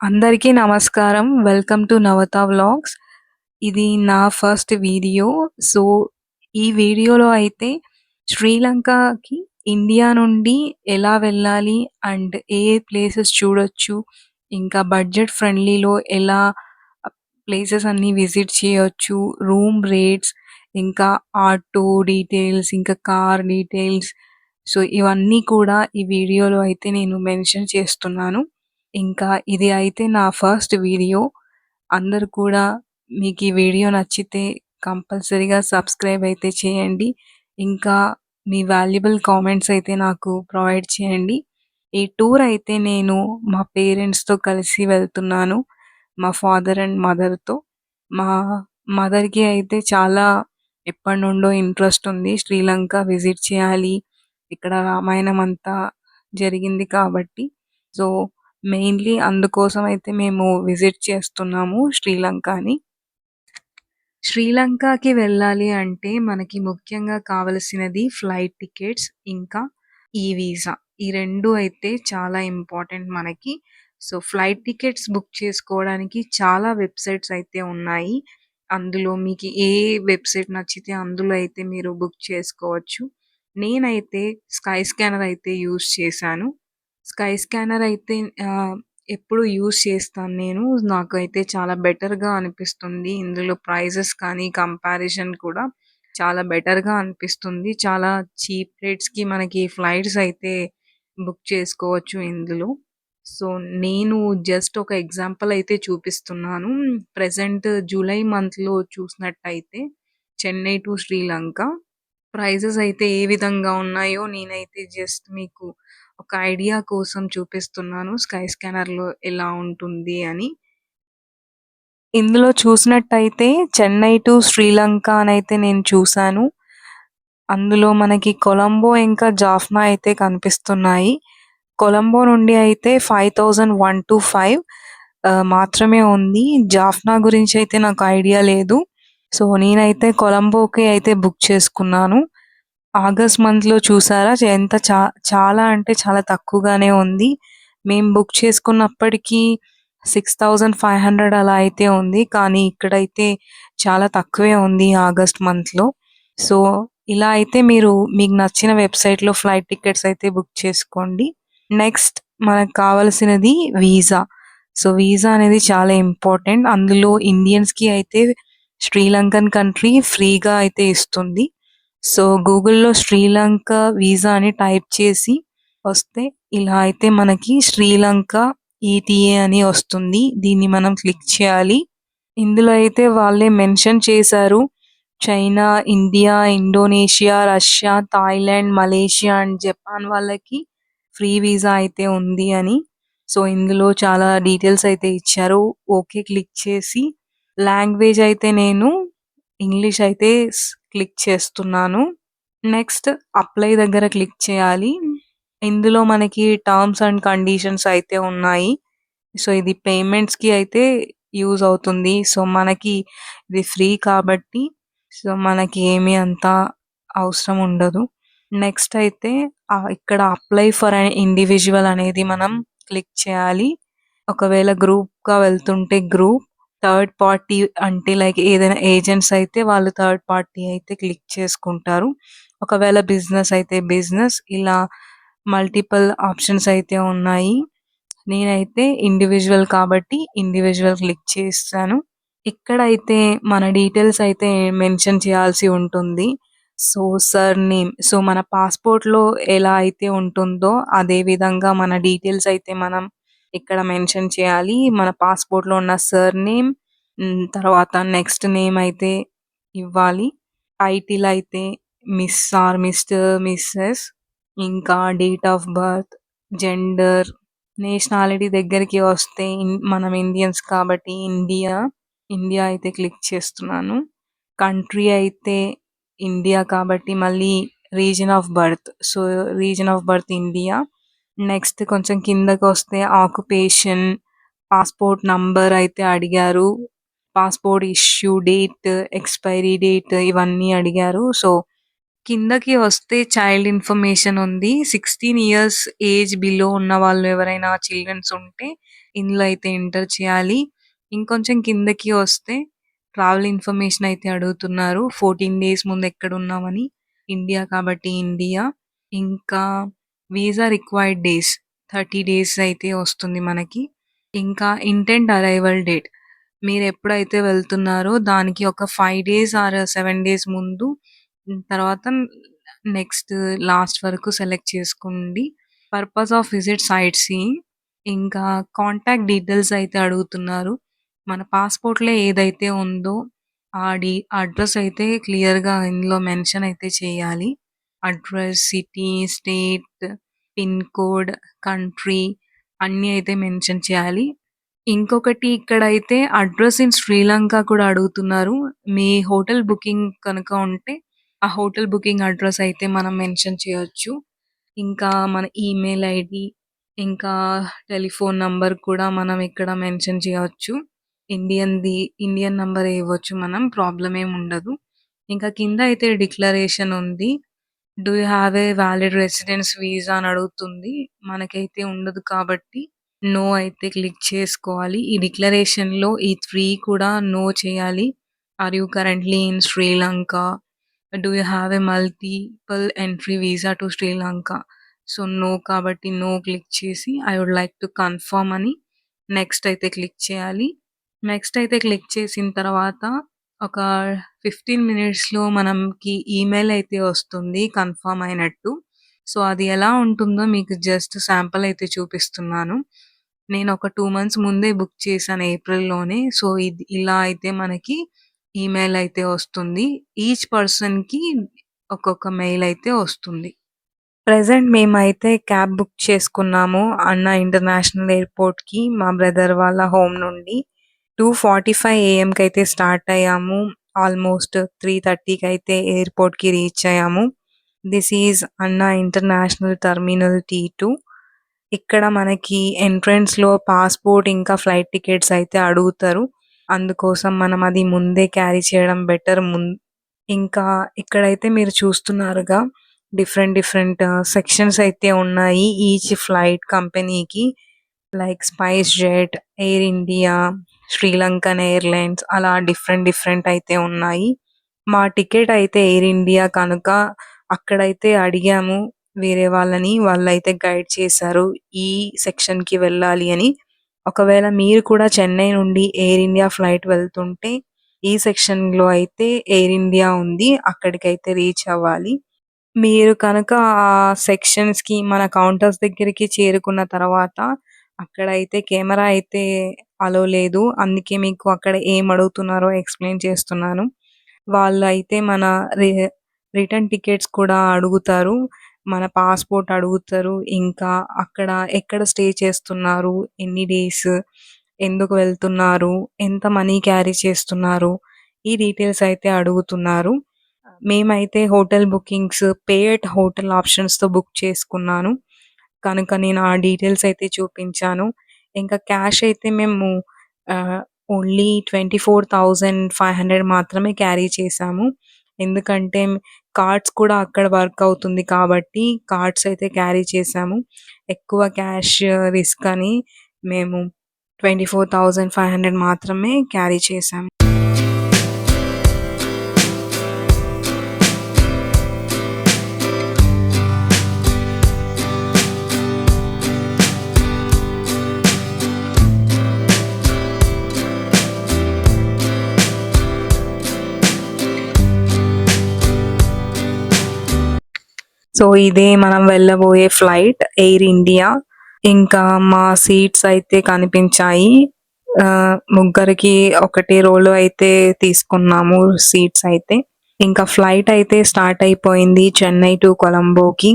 అందరికీ నమస్కారం. Welcome to Navatha vlogs. ఇది నా ఫస్ట్ వీడియో. సో, ఈ వీడియోలో అయితే శ్రీలంకకి ఇండియా నుండి ఎలా వెళ్ళాలి అండ్ ఏ ప్లేసెస్ చూడొచ్చు, ఇంకా బడ్జెట్ ఫ్రెండ్లీలో ఎలా ప్లేసెస్ అన్నీ విజిట్ చేయొచ్చు, రూమ్ రేట్స్, ఇంకా ఆటో డీటెయిల్స్, ఇంకా కార్ డీటెయిల్స్. సో, ఇవన్నీ కూడా ఈ వీడియోలో అయితే నేను మెన్షన్ చేస్తున్నాను. ఇంకా ఇది అయితే నా ఫస్ట్ వీడియో. అందరూ కూడా మీకు ఈ వీడియో నచ్చితే కంపల్సరీగా సబ్స్క్రైబ్ అయితే చేయండి. ఇంకా మీ వాల్యుబుల్ కామెంట్స్ అయితే నాకు ప్రొవైడ్ చేయండి. ఈ టూర్ అయితే నేను మా పేరెంట్స్‌తో కలిసి వెళ్తున్నాను. మా ఫాదర్ అండ్ మదర్‌తో. మా మదర్‌కి అయితే చాలా ఎప్పటినుండో ఇంట్రెస్ట్ ఉంది. శ్రీలంక విజిట్ చేయాలి. ఇక్కడ రామాయణం అంతా జరిగింది కాబట్టి. సో, మెయిన్‌లీ అందుకోసం అయితే మేము విజిట్ చేస్తున్నాము శ్రీలంకని. శ్రీలంకకి వెళ్ళాలి అంటే మనకి ముఖ్యంగా కావలసినది ఫ్లైట్ టికెట్స్, ఇంకా ఈ వీసా. ఈ 2 అయితే చాలా ఇంపార్టెంట్ మనకి. సో, ఫ్లైట్ టికెట్స్ బుక్ చేసుకోవడానికి చాలా వెబ్‌సైట్స్ అయితే ఉన్నాయి. అందులో మీకు ఏ వెబ్‌సైట్ నచ్చితే అందులో అయితే మీరు బుక్ చేసుకోవచ్చు. నేనైతే స్కై స్కానర్ అయితే యూజ్ చేశాను. స్కై స్కానర్ అయితే ఎప్పుడు యూజ్ చేస్తాను నేను. నాకైతే చాలా బెటర్‌గా అనిపిస్తుంది. ఇందులో ప్రైజెస్ కానీ, కంపారిజన్ కూడా చాలా బెటర్‌గా అనిపిస్తుంది. చాలా చీప్ రేట్స్‌కి మనకి ఫ్లైట్స్ అయితే బుక్ చేసుకోవచ్చు ఇందులో. సో, నేను జస్ట్ ఒక ఎగ్జాంపుల్ అయితే చూపిస్తున్నాను. ప్రెజెంట్ జూలై మంత్‌లో చూసినట్టయితే చెన్నై టు శ్రీలంక ప్రైజెస్ అయితే ఏ విధంగా ఉన్నాయో నేనైతే జస్ట్ మీకు ఒక ఐడియా కోసం చూపిస్తున్నాను. స్కై స్కానర్‌లో ఎలా ఉంటుంది అని. ఇందులో చూసినట్టయితే చెన్నై టు శ్రీలంక అనైతే నేను చూసాను. అందులో మనకి కొలంబో ఇంకా జాఫ్నా అయితే కనిపిస్తున్నాయి. కొలంబో నుండి అయితే 5125 మాత్రమే ఉంది. జాఫ్నా గురించి అయితే నాకు ఐడియా లేదు. సో, నేనైతే కొలంబోకి అయితే బుక్ చేసుకున్నాను. ఆగస్ట్ మంత్‌లో చూసారా ఎంత చాలా అంటే చాలా తక్కువగానే ఉంది. మేము బుక్ చేసుకున్నప్పటికి 6500 అలా అయితే ఉంది. కానీ ఇక్కడైతే చాలా తక్కువే ఉంది ఆగస్ట్ మంత్‌లో. సో, ఇలా అయితే మీరు మీకు నచ్చిన వెబ్‌సైట్‌లో ఫ్లైట్ టికెట్స్ అయితే బుక్ చేసుకోండి. నెక్స్ట్ మనకు కావాల్సినది వీసా. సో, వీసా అనేది చాలా ఇంపార్టెంట్. అందులో ఇండియన్స్‌కి అయితే శ్రీలంకన్ కంట్రీ ఫ్రీగా అయితే ఇస్తుంది. సో, గూగుల్‌లో శ్రీలంక వీసా అని టైప్ చేసి వస్తే ఇలా అయితే మనకి శ్రీలంక ఈటీఏ అని వస్తుంది. దీన్ని మనం క్లిక్ చేయాలి. ఇందులో అయితే వాళ్ళే మెన్షన్ చేశారు. China, India, Indonesia, Russia, Thailand, Malaysia and Japan వాళ్ళకి ఫ్రీ వీసా అయితే ఉంది అని. సో, ఇందులో చాలా డీటెయిల్స్ అయితే ఇచ్చారు. ఓకే క్లిక్ చేసి లాంగ్వేజ్ అయితే నేను ఇంగ్లీష్ అయితే క్లిక్ చేస్తున్నాను. నెక్స్ట్ అప్లై దగ్గర క్లిక్ చేయాలి. ఇందులో మనకి టర్మ్స్ అండ్ కండిషన్స్ అయితే ఉన్నాయి. సో, ఇది పేమెంట్స్‌కి అయితే యూజ్ అవుతుంది. సో, మనకి ఇది ఫ్రీ కాబట్టి సో, మనకి ఏమి అంత అవసరం ఉండదు. నెక్స్ట్ అయితే ఇక్కడ అప్లై ఫర్ ఎన్ ఇండివిడ్యువల్ అనేది మనం క్లిక్ చేయాలి. ఒకవేళ గ్రూప్‌గా వెళ్తుంటే గ్రూప్, థర్డ్ పార్టీ అంటే లైక్ ఏదైనా ఏజెంట్స్ అయితే వాళ్ళు థర్డ్ పార్టీ అయితే క్లిక్ చేసుకుంటారు. ఒకవేళ బిజినెస్ అయితే బిజినెస్ ఇలా మల్టిపుల్ ఆప్షన్స్ అయితే ఉన్నాయి. నేనైతే ఇండివిడ్యువల్ కాబట్టి ఇండివిడ్యువల్ క్లిక్ చేశాను. ఇక్కడైతే మన డీటెయిల్స్ అయితే మెన్షన్ చేయాల్సి ఉంటుంది. సో, సర్‌నేమ్ సో, మన పాస్‌పోర్ట్‌లో ఎలా అయితే ఉంటుందో అదే విధంగా మన డీటెయిల్స్ అయితే మనం ఇక్కడ మెన్షన్ చేయాలి. మన పాస్‌పోర్ట్‌లో ఉన్న సర్‌నేమ్ తర్వాత నెక్స్ట్ నేమ్ అయితే ఇవ్వాలి. టైటిల్ అయితే మిస్ ఆర్ మిస్టర్, మిసెస్ ఇంకా date of birth, gender, nationality దగ్గరికి వస్తే మనం ఇండియన్స్ కాబట్టి ఇండియా అయితే క్లిక్ చేస్తున్నాను. కంట్రీ అయితే ఇండియా కాబట్టి మళ్ళీ reason of birth. So, reason of birth India. Next కొంచెం కిందకొస్తే ఆక్యుపేషన్, పాస్‌పోర్ట్ నంబర్ అయితే అడిగారు. Passport issue date, expiry date ఇవన్నీ అడిగారు. సో, కిందకి వస్తే చైల్డ్ ఇన్ఫర్మేషన్ ఉంది. 16 ఇయర్స్ ఏజ్ బిలో ఉన్న వాళ్ళు ఎవరైనా చిల్డ్రన్స్ ఉంటే ఇందులో అయితే ఎంటర్ చేయాలి. ఇంకొంచెం కిందకి వస్తే ట్రావెల్ ఇన్ఫర్మేషన్ అయితే అడుగుతున్నారు. 14 డేస్ ముందు ఎక్కడున్నామని. ఇండియా కాబట్టి ఇండియా. ఇంకా వీసా రిక్వైర్డ్ డేస్ 30 డేస్ అయితే వస్తుంది మనకి. ఇంకా ఇంటెంట్ అరైవల్ డేట్. మీరెప్పుడైతే వెళ్తున్నారో దానికి ఒక 5 డేస్ ఆర్ 7 డేస్ ముందు తర్వాత నెక్స్ట్ లాస్ట్ వరకు సెలెక్ట్ చేసుకోండి. Purpose of visit sight seeing. ఇంకా కాంటాక్ట్ డీటెయిల్స్ అయితే అడుగుతున్నారు. మన పాస్‌పోర్ట్‌లో ఏదైతే ఉందో అడ్రస్ అయితే క్లియర్‌గా ఇందులో మెన్షన్ అయితే చేయాలి. Address, city, state, pin code, country అన్నీ అయితే మెన్షన్ చేయాలి. ఇంకొకటి ఇక్కడైతే అడ్రస్ ఇన్ శ్రీలంక కూడా అడుగుతున్నారు. మీ హోటల్ బుకింగ్ కనుక ఉంటే, ఆ హోటల్ బుకింగ్ అడ్రస్ అయితే మనం మెన్షన్ చేయొచ్చు. ఇంకా మన ఈమెయిల్ ఐడీ, ఇంకా టెలిఫోన్ నంబర్ కూడా మనం ఇక్కడ మెన్షన్ చేయొచ్చు. ఇండియన్ నంబరే ఇవ్వచ్చు మనం. ప్రాబ్లమ్ ఏమి ఉండదు. ఇంకా కింద అయితే డిక్లరేషన్ ఉంది. Do you have A valid residence visa అని అడుగుతుంది. మనకైతే ఉండదు కాబట్టి నో అయితే క్లిక్ చేసుకోవాలి. ఈ డిక్లరేషన్‌లో ఈ 3 కూడా నో చేయాలి. Are you currently in Sri Lanka? Do you have a multiple entry visa to Sri Lanka? So, no కాబట్టి నో క్లిక్ చేసి I would like to confirm అని నెక్స్ట్ అయితే క్లిక్ చేయాలి. నెక్స్ట్ అయితే క్లిక్ చేసిన తర్వాత ఒక 15 మినిట్స్‌లో మనకి ఈమెయిల్ అయితే వస్తుంది కన్ఫర్మ్ అయినట్టు. సో, అది ఎలా ఉంటుందో మీకు జస్ట్ శాంపుల్ అయితే చూపిస్తున్నాను. నేను ఒక 2 మంత్స్ ముందే బుక్ చేశాను ఏప్రిల్‌లోనే. సో, ఇలా అయితే మనకి ఈమెయిల్ అయితే వస్తుంది. ఈచ్ పర్సన్‌కి ఒక్కొక్క మెయిల్ అయితే వస్తుంది. ప్రెజెంట్ మేమైతే క్యాబ్ బుక్ చేసుకున్నాము అన్నా ఇంటర్నేషనల్ ఎయిర్‌పోర్ట్‌కి మా బ్రదర్ వాళ్ళ హోమ్ నుండి. 2:45 ఏఎంకైతే స్టార్ట్ అయ్యాము. ఆల్మోస్ట్ 3:30కి అయితే ఎయిర్‌పోర్ట్‌కి రీచ్ అయ్యాము. దిస్ ఈజ్ అన్నా ఇంటర్నేషనల్ టెర్మినల్ T2. ఇక్కడ మనకి ఎంట్రన్స్‌లో పాస్‌పోర్ట్ ఇంకా ఫ్లైట్ టికెట్స్ అయితే అడుగుతారు. అందుకోసం మనం అది ముందే క్యారీ చేయడం బెటర్. ఇంకా ఇక్కడైతే మీరు చూస్తున్నారుగా డిఫరెంట్ సెక్షన్స్ అయితే ఉన్నాయి ఈచ్ ఫ్లైట్ కంపెనీకి. Like spice jet, air India, Sri Lankan airlines అలా డిఫరెంట్ అయితే ఉన్నాయి. మా టికెట్ అయితే ఎయిర్ ఇండియా కనుక అక్కడైతే అడిగాము వేరే వాళ్ళని. వాళ్ళైతే గైడ్ చేశారు ఈ సెక్షన్‌కి వెళ్ళాలి అని. ఒకవేళ మీరు కూడా చెన్నై నుండి ఎయిర్ ఇండియా ఫ్లైట్ వెళ్తుంటే ఈ సెక్షన్‌లో అయితే ఎయిర్ ఇండియా ఉంది. అక్కడికైతే రీచ్ అవ్వాలి. మీరు కనుక ఆ సెక్షన్స్‌కి మన కౌంటర్స్ దగ్గరికి చేరుకున్న తర్వాత అక్కడైతే కెమెరా అయితే అలో లేదు. అందుకే మీకు అక్కడ ఏం అడుగుతున్నారో ఎక్స్‌ప్లెయిన్ చేస్తున్నాను. వాళ్ళైతే మన రిటర్న్ టికెట్స్ కూడా అడుగుతారు. మన పాస్‌పోర్ట్ అడుగుతారు. ఇంకా అక్కడ ఎక్కడ స్టే చేస్తున్నారు? ఎన్ని డేస్? ఎందుకు వెళ్తున్నారు? ఎంత మనీ క్యారీ చేస్తున్నారు? ఈ డీటెయిల్స్ అయితే అడుగుతున్నారు. మేమైతే hotel bookings pay at hotel ఆప్షన్స్‌తో బుక్ చేసుకున్నాను. కనుక నేను ఆ డీటెయిల్స్ అయితే చూపించాను. ఇంకా క్యాష్ అయితే మేము ఓన్లీ 24,500 మాత్రమే క్యారీ చేశాము. ఎందుకంటే కార్డ్స్ కూడా అక్కడ వర్క్ అవుతుంది కాబట్టి కార్డ్స్ అయితే క్యారీ చేశాము. ఎక్కువ క్యాష్ రిస్క్ అని మేము 24,500 మాత్రమే క్యారీ చేశాము. సో, ఇదే మనం వెళ్ళబోయే ఫ్లైట్ ఎయిర్ ఇండియా. ఇంకా మా సీట్స్ అయితే కనిపించాయి. ముగ్గురికి ఒకటే రోలో అయితే తీసుకున్నాము సీట్స్ అయితే. ఇంకా ఫ్లైట్ అయితే స్టార్ట్ అయిపోయింది చెన్నై టు కొలంబోకి.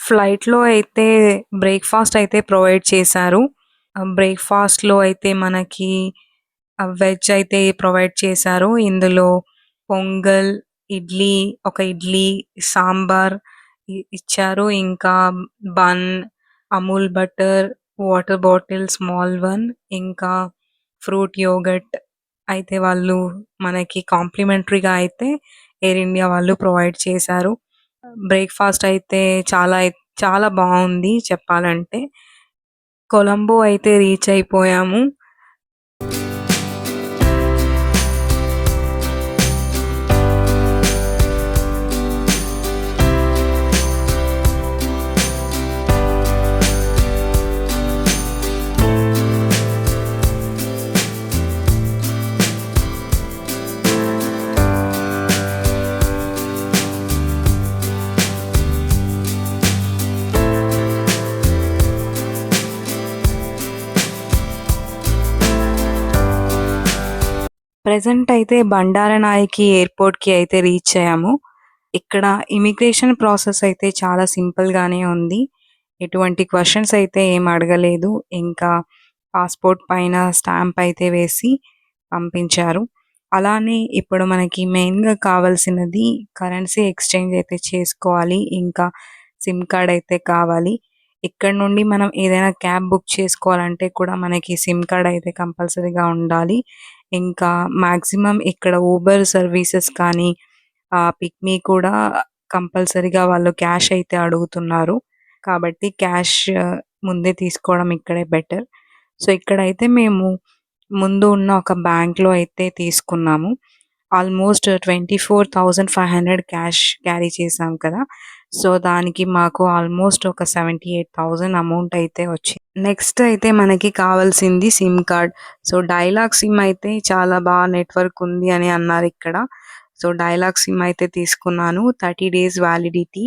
ఫ్లైట్‌లో అయితే బ్రేక్‌ఫాస్ట్ అయితే ప్రొవైడ్ చేశారు. బ్రేక్‌ఫాస్ట్‌లో అయితే మనకి వెజ్ అయితే ప్రొవైడ్ చేశారు. ఇందులో పొంగల్, ఇడ్లీ, ఒక ఇడ్లీ, సాంబార్ ఇచ్చారు. ఇంకా bun, Amul butter, water bottle small one, ఇంకా ఫ్రూట్ యోగర్ట్ అయితే వాళ్ళు మనకి కాంప్లిమెంటరీగా అయితే ఎయిర్ ఇండియా వాళ్ళు ప్రొవైడ్ చేశారు. బ్రేక్‌ఫాస్ట్ అయితే చాలా బావుంది చెప్పాలంటే. కొలంబో అయితే రీచ్ అయిపోయాము. ప్రెజెంట్ అయితే బండారనాయకి ఎయిర్‌పోర్ట్‌కి అయితే రీచ్ అయ్యాము. ఇక్కడ ఇమిగ్రేషన్ ప్రాసెస్ అయితే చాలా సింపుల్‌గానే ఉంది. ఎటువంటి క్వెషన్స్ అయితే ఏమి అడగలేదు. ఇంకా పాస్‌పోర్ట్ పైన స్టాంప్ అయితే వేసి పంపించారు. అలానే ఇప్పుడు మనకి మెయిన్‌గా కావాల్సినది కరెన్సీ ఎక్స్‌చేంజ్ అయితే చేసుకోవాలి. ఇంకా సిమ్ కార్డ్ అయితే కావాలి. ఇక్కడ నుండి మనం ఏదైనా క్యాబ్ బుక్ చేసుకోవాలంటే కూడా మనకి సిమ్ కార్డ్ అయితే కంపల్సరీగా ఉండాలి. ఇంకా మాక్సిమం ఇక్కడ ఊబర్ సర్వీసెస్ కానీ పిక్‌మి కూడా కంపల్సరీగా వాళ్ళు క్యాష్ అయితే అడుగుతున్నారు. కాబట్టి క్యాష్ ముందే తీసుకోవడం ఇక్కడే బెటర్. సో, ఇక్కడైతే మేము ముందు ఉన్న ఒక బ్యాంక్‌లో అయితే తీసుకున్నాము. ఆల్మోస్ట్ 24,500 క్యాష్ క్యారీ చేసాం కదా! సో, దానికి మాకు ఆల్మోస్ట్ ఒక 78,000 అమౌంట్ అయితే వచ్చింది. నెక్స్ట్ అయితే మనకి కావాల్సింది SIM card. So, dialogue SIM అయితే చాలా నెట్వర్క్ ఉంది అని అన్నారిక్కడ. సో, డైలాగ్ సిమ్ అయితే తీసుకున్నాను. 30 డేస్ వ్యాలిడిటీ,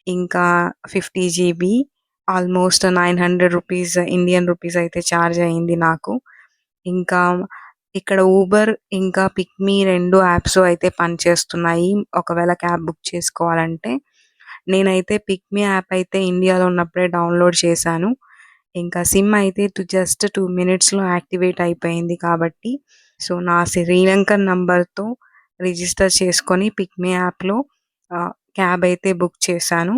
ఇంకా 50 GB, almost 900 rupees Indian rupees అయితే ఛార్జ్ అయింది నాకు. ఇంకా ఇక్కడ ఊబర్ ఇంకా పిక్‌మి 2 యాప్స్ అయితే పనిచేస్తున్నాయి. ఒకవేళ క్యాబ్ బుక్ చేసుకోవాలంటే. నేనైతే పిక్‌మి యాప్ అయితే ఇండియాలో ఉన్నప్పుడే డౌన్‌లోడ్ చేశాను. ఇంకా సిమ్ అయితే జస్ట్ 2 మినిట్స్‌లో యాక్టివేట్ అయిపోయింది కాబట్టి, సో, నా శ్రీలంకన్ నంబర్‌తో రిజిస్టర్ చేసుకొని పిక్‌మి యాప్‌లో క్యాబ్ అయితే బుక్ చేశాను.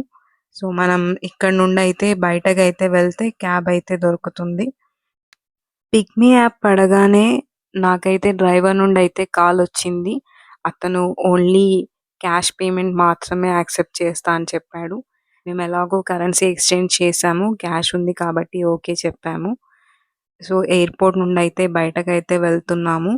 సో, మనం ఇక్కడ నుండయితే బయటకైతే వెళ్తే క్యాబ్ అయితే దొరుకుతుంది. పిక్‌మి యాప్ పడగానే నాకైతే డ్రైవర్ నుండయితే కాలొచ్చింది. అతను ఓన్లీ క్యాష్ పేమెంట్ మాత్రమే యాక్సెప్ట్ చేస్తా అని చెప్పాడు. మేము ఎలాగో కరెన్సీ ఎక్స్‌చేంజ్ చేశాము. క్యాష్ ఉంది కాబట్టి ఓకే చెప్పాము. సో, ఎయిర్‌పోర్ట్ నుండయితే బయటకైతే వెళ్తున్నాము.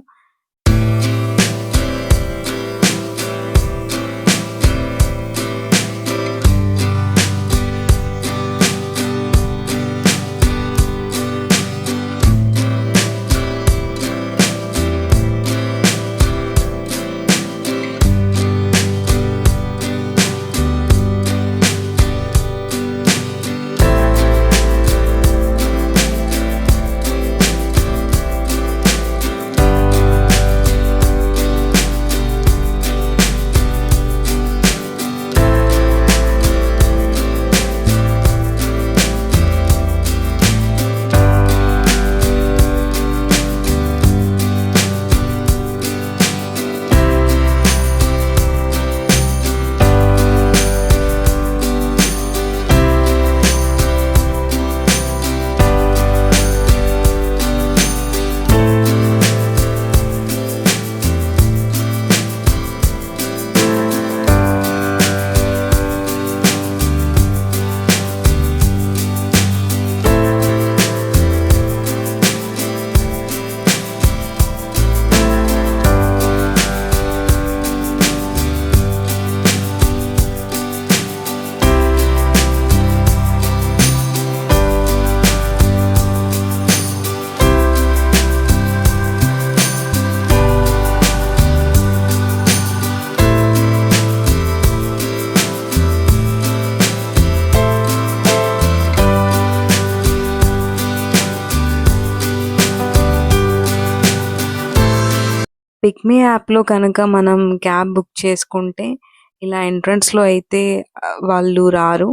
పిక్‌మి యాప్‌లో కనుక మనం క్యాబ్ బుక్ చేసుకుంటే ఇలా ఎంట్రన్స్‌లో అయితే వాళ్ళు రారు.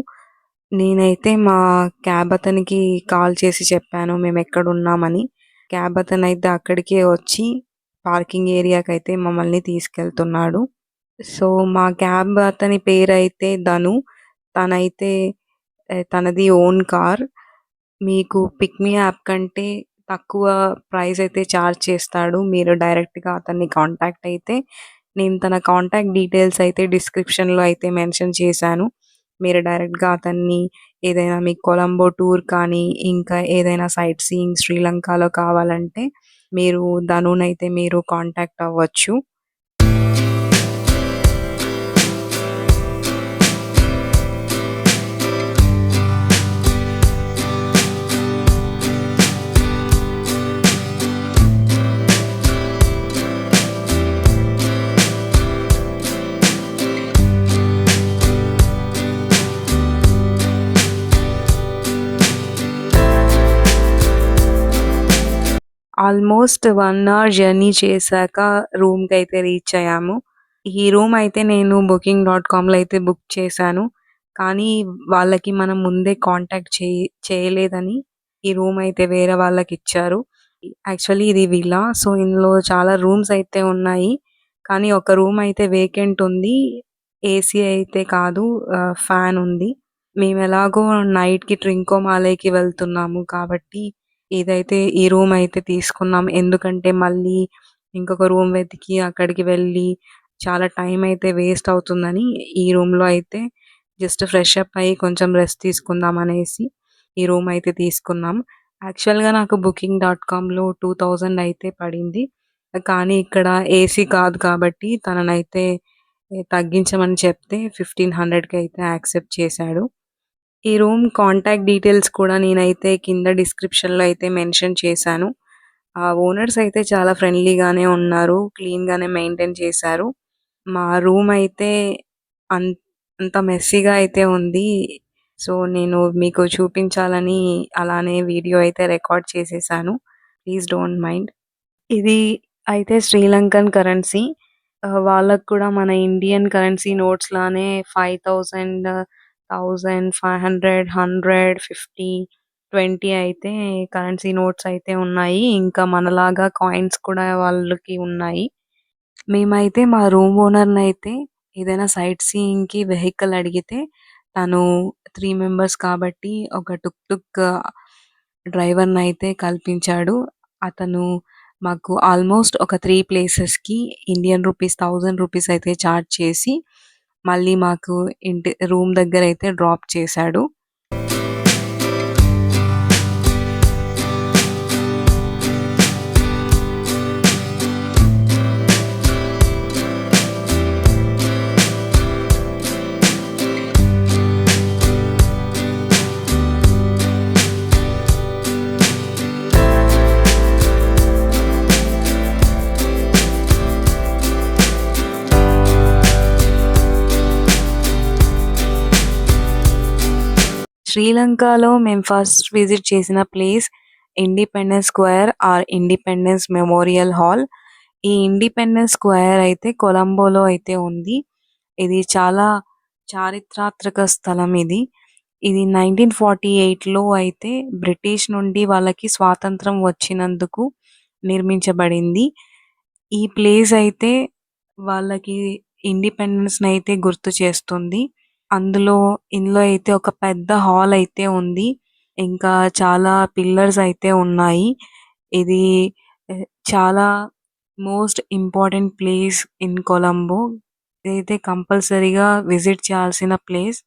నేనైతే మా క్యాబ్ అతనికి కాల్ చేసి చెప్పాను మేమెక్కడున్నామని. క్యాబ్ అతనైతే అక్కడికే వచ్చి పార్కింగ్ ఏరియాకైతే మమ్మల్ని తీసుకెళ్తున్నాడు. సో, మా క్యాబ్ అతని పేరైతే ధను. తనైతే తనది ఓన్ కార్. మీకు పిక్ మీ యాప్ కంటే తక్కువ ప్రైస్ అయితే చార్జ్ చేస్తాడు. మీరు డైరెక్ట్‌గా అతన్ని కాంటాక్ట్ అయితే నేను తన కాంటాక్ట్ డీటెయిల్స్ అయితే డిస్క్రిప్షన్‌లో అయితే మెన్షన్ చేశాను. మీరు డైరెక్ట్‌గా అతన్ని ఏదైనా మీకు కొలంబో టూర్ కానీ, ఇంకా ఏదైనా సైట్ సీయింగ్ శ్రీలంకలో కావాలంటే మీరు ధనునైతే మీరు కాంటాక్ట్ అవ్వచ్చు. ఆల్మోస్ట్ 1 అవర్ జర్నీ చేశాక రూమ్‌కైతే రీచ్ అయ్యాము. ఈ రూమ్ అయితే నేను బుకింగ్.కామ్‌లో అయితే బుక్ చేశాను. కానీ వాళ్ళకి మనం ముందే కాంటాక్ట్ చేయలేదని ఈ రూమ్ అయితే వేరే వాళ్ళకిచ్చారు. యాక్చువల్లీ ఇది విల్లా. సో, ఇందులో చాలా రూమ్స్ అయితే ఉన్నాయి. కానీ ఒక రూమ్ అయితే వేకెంట్ ఉంది. ఏసీ అయితే కాదు. ఫ్యాన్ ఉంది. మేమెలాగో నైట్‌కి ట్రింకోమాలేకి వెళ్తున్నాము కాబట్టి ఈ రూమ్ అయితే తీసుకున్నాం. ఎందుకంటే మళ్ళీ ఇంకొక రూమ్ వెతికి అక్కడికి వెళ్ళి చాలా టైం అయితే వేస్ట్ అవుతుందని ఈ రూమ్‌లో అయితే జస్ట్ ఫ్రెష్ అప్ అయ్యి కొంచెం రెస్ట్ తీసుకుందాం అనేసి ఈ రూమ్ అయితే తీసుకున్నాం. యాక్చువల్‌గా నాకు బుకింగ్.కామ్‌లో 2000 అయితే పడింది. కానీ ఇక్కడ ఏసీ కాదు కాబట్టి తననైతే తగ్గించమని చెప్తే 1500కి అయితే యాక్సెప్ట్ చేశాడు. ఈ రూమ్ కాంటాక్ట్ డీటెయిల్స్ కూడా నేనైతే కింద డిస్క్రిప్షన్‌లో అయితే మెన్షన్ చేశాను. ఆ ఓనర్స్ అయితే చాలా ఫ్రెండ్లీగానే ఉన్నారు. క్లీన్‌గానే మెయింటైన్ చేశారు. మా రూమ్ అయితే అన్ అంత మెస్సీగా అయితే ఉంది. సో, నేను మీకు చూపించాలని అలానే వీడియో అయితే రికార్డ్ చేసేసాను. Please don't mind. ఇది అయితే శ్రీలంకన్ కరెన్సీ. వాళ్ళకి కూడా మన ఇండియన్ కరెన్సీ నోట్స్ లానే 5000, 1500, 100, 50, 20 అయితే కరెన్సీ నోట్స్ అయితే ఉన్నాయి. ఇంకా మనలాగా కాయిన్స్ కూడా వాళ్ళకి ఉన్నాయి. మేమైతే మా రూమ్ ఓనర్‌నైతే ఏదైనా సైట్ సీయింగ్‌కి వెహికల్ అడిగితే తను 3 మెంబర్స్ కాబట్టి ఒక టుక్ టుక్ డ్రైవర్‌నైతే కల్పించాడు. అతను మాకు ఆల్మోస్ట్ ఒక 3 ప్లేసెస్‌కి ఇండియన్ రూపీస్ 1000 రూపీస్ అయితే చార్జ్ చేసి మళ్ళీ మాకు రూమ్ దగ్గరైతే డ్రాప్ చేశాడు. శ్రీలంకలో మేము ఫస్ట్ విజిట్ చేసిన place independence square or independence memorial hall. ఈ ఇండిపెండెన్స్ స్క్వేర్ అయితే కొలంబోలో అయితే ఉంది. ఇది చాలా చారిత్రాత్మక స్థలం ఇది. ఇది 1948లో అయితే బ్రిటిష్ నుండి వాళ్ళకి స్వాతంత్రం వచ్చినందుకు నిర్మించబడింది. ఈ ప్లేస్ అయితే వాళ్ళకి ఇండిపెండెన్స్‌నైతే గుర్తు చేస్తుంది. ఇందులో అయితే ఒక పెద్ద హాల్ అయితే ఉంది. ఇంకా చాలా పిల్లర్స్ అయితే ఉన్నాయి. ఇది చాలా most important place in Colombo. ఇదైతే కంపల్సరీగా విజిట్ చేయాల్సిన ప్లేస్.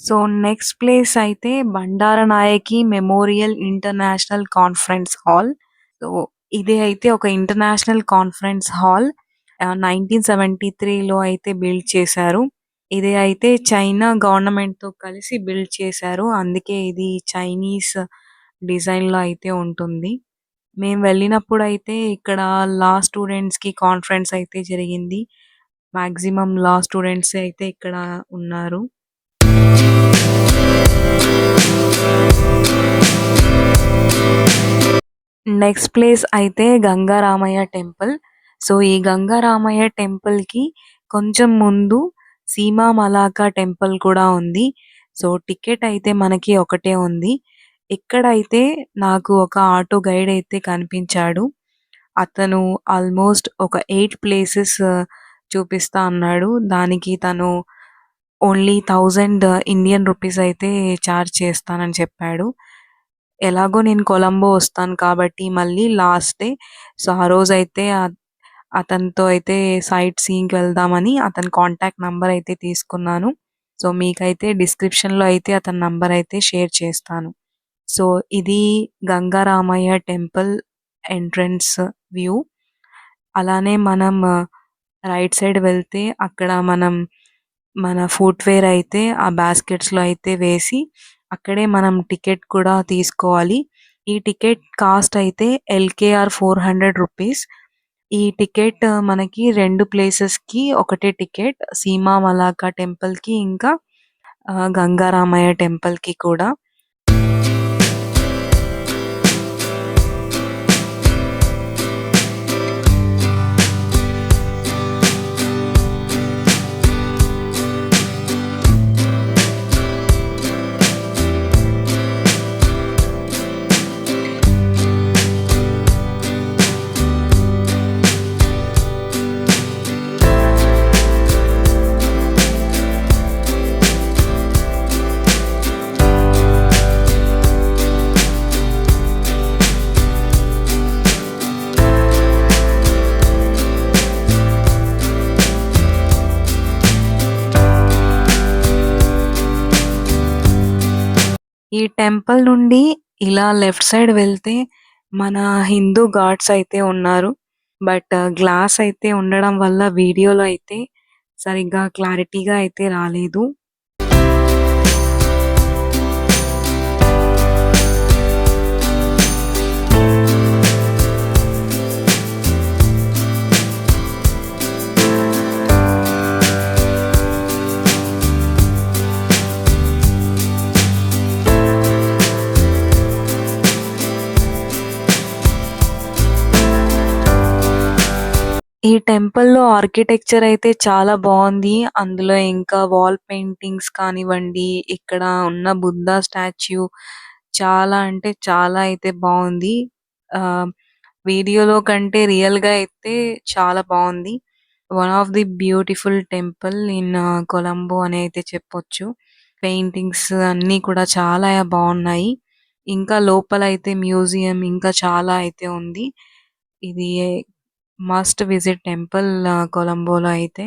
సో, నెక్స్ట్ ప్లేస్ అయితే Bandaranaike memorial international conference hall. So, ఇది అయితే ఒక ఇంటర్నేషనల్ కాన్ఫరెన్స్ హాల్. 1973లో అయితే బిల్డ్ చేశారు. ఇది అయితే చైనా గవర్నమెంట్‌తో కలిసి బిల్డ్ చేశారు. అందుకే ఇది చైనీస్ డిజైన్‌లో అయితే ఉంటుంది. మేము వెళ్ళినప్పుడైతే ఇక్కడ లా స్టూడెంట్స్‌కి కాన్ఫరెన్స్ అయితే జరిగింది. మాక్సిమం లా స్టూడెంట్సే అయితే ఇక్కడ ఉన్నారు. నెక్స్ట్ ప్లేస్ అయితే గంగారామయ్య టెంపుల్. సో, ఈ గంగారామయ్య టెంపుల్‌కి కొంచెం ముందు సీమా మలాకా టెంపుల్ కూడా ఉంది. సో, టికెట్ అయితే మనకి ఒకటే ఉంది. ఇక్కడైతే నాకు ఒక ఆటో గైడ్ అయితే కనిపించాడు. అతను ఆల్మోస్ట్ ఒక 8 ప్లేసెస్ చూపిస్తా అన్నాడు. దానికి తను ఓన్లీ 1000 ఇండియన్ రూపీస్ అయితే చార్జ్ చేస్తానని చెప్పాడు. ఎలాగో నేను కొలంబో వస్తాను కాబట్టి మళ్ళీ లాస్ట్ డే. సో, ఆ రోజైతే అతనితో అయితే సైట్ సీయింగ్‌కి వెళ్దామని అతని కాంటాక్ట్ నంబర్ అయితే తీసుకున్నాను. సో, మీకైతే డిస్క్రిప్షన్‌లో అయితే అతని నంబర్ అయితే షేర్ చేస్తాను. సో, ఇది గంగారామయ్య టెంపుల్ ఎంట్రన్స్ వ్యూ. అలానే మనం రైట్ సైడ్ వెళ్తే అక్కడ మనం మన ఫుట్‌వేర్ అయితే ఆ బాస్కెట్స్‌లో అయితే వేసి అక్కడే మనం టికెట్ కూడా తీసుకోవాలి. ఈ టికెట్ కాస్ట్ అయితే ఎల్‌కేఆర్ 400 రూపీస్. ఈ టికెట్ మనకి 2 ప్లేసెస్‌కి ఒకటే టికెట్. సీమా మలాకా టెంపుల్‌కి ఇంకా గంగారామయ్య టెంపుల్‌కి కూడా. ఈ టెంపుల్ నుండి ఇలా లెఫ్ట్ సైడ్ వెళ్తే మన హిందూ గాడ్స్ అయితే ఉన్నారు. బట్ గ్లాస్ అయితే ఉండడం వల్ల వీడియోలో అయితే సరిగ్గా క్లారిటీగా అయితే రాలేదు. ఈ టెంపుల్‌లో ఆర్కిటెక్చర్ అయితే చాలా బావుంది. అందులో ఇంకా వాల్ పెయింటింగ్స్ కానివ్వండి, ఇక్కడ ఉన్న బుద్ధ స్టాచ్యూ చాలా అంటే చాలా అయితే బావుంది. ఆహ్, వీడియోలో కంటే రియల్‌గా అయితే చాలా బావుంది. One of the beautiful temple in Colombo అని అయితే చెప్పొచ్చు. పెయింటింగ్స్ అన్నీ కూడా చాలా బావున్నాయి. ఇంకా లోపలైతే మ్యూజియం ఇంకా చాలా అయితే ఉంది. ఇది మస్ట్ విజిట్ టెంపుల్ కొలంబోలో అయితే.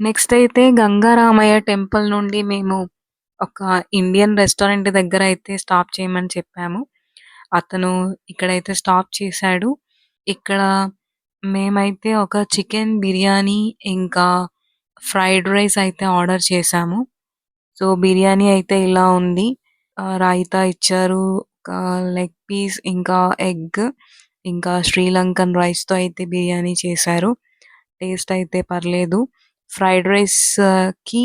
నెక్స్ట్ అయితే గంగారామయ్య టెంపుల్ నుండి మేము ఒక ఇండియన్ రెస్టారెంట్ దగ్గర అయితే స్టాప్ చేయమని చెప్పాము. అతను ఇక్కడైతే స్టాప్ చేశాడు. ఇక్కడ మేమైతే ఒక చికెన్ బిర్యానీ, ఇంకా ఫ్రైడ్ రైస్ అయితే ఆర్డర్ చేశాము. సో, బిర్యానీ అయితే ఇలా ఉంది. రాయితా ఇచ్చారు. లెగ్ పీస్, ఇంకా ఎగ్, ఇంకా శ్రీలంకన్ రైస్‌తో అయితే బిర్యానీ చేశారు. టేస్ట్ అయితే పర్లేదు. ఫ్రైడ్ రైస్‌కి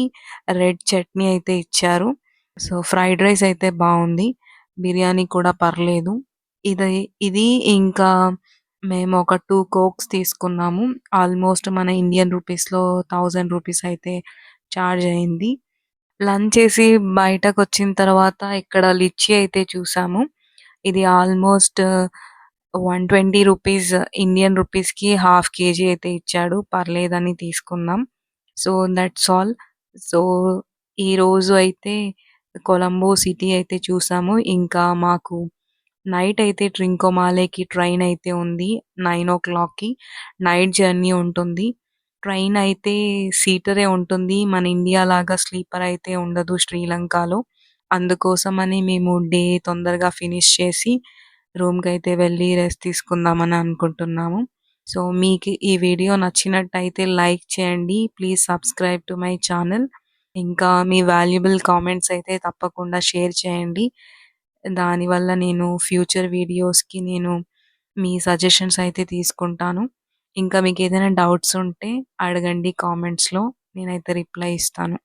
రెడ్ చట్నీ అయితే ఇచ్చారు. సో, ఫ్రైడ్ రైస్ అయితే బావుంది. బిర్యానీ కూడా పర్లేదు. ఇది ఇది ఇంకా మేము ఒక 2 కోక్స్ తీసుకున్నాము. ఆల్మోస్ట్ మన ఇండియన్ రూపీస్‌లో రూ. 1000 అయితే చార్జ్ అయింది. లంచ్ చేసి బయటకొచ్చిన తర్వాత ఇక్కడ లిచ్చి అయితే చూసాము. ఇది ఆల్మోస్ట్ రూ. 120 ఇండియన్ రూపీస్‌కి హాఫ్ కేజీ అయితే ఇచ్చాడు. పర్లేదని తీసుకున్నాం. So, that's all. సో, ఈరోజు అయితే కొలంబో సిటీ అయితే చూసాము. ఇంకా మాకు నైట్ అయితే ట్రింకోమాలేకి ట్రైన్ అయితే ఉంది. 9:00కి నైట్ జర్నీ ఉంటుంది. ట్రైన్ అయితే సీటరే ఉంటుంది. మన ఇండియా లాగా స్లీపర్ అయితే ఉండదు శ్రీలంకలో. అందుకోసమని మేము డే తొందరగా ఫినిష్ చేసి రూమ్‌కైతే వెళ్లి రెస్ట్ తీసుకుందామని అనుకుంటున్నాము. సో, మీకు ఈ వీడియో నచ్చినట్టయితే లైక్ చేయండి. Please subscribe to my channel. ఇంకా మీ వాల్యుబుల్ కామెంట్స్ అయితే తప్పకుండా షేర్ చేయండి. దానివల్ల నేను ఫ్యూచర్ వీడియోస్‌కి మీ సజెషన్స్ అయితే తీసుకుంటాను. ఇంకా మీకేదైనా డౌట్స్ ఉంటే అడగండి కామెంట్స్‌లో. నేనైతే రిప్లై ఇస్తాను.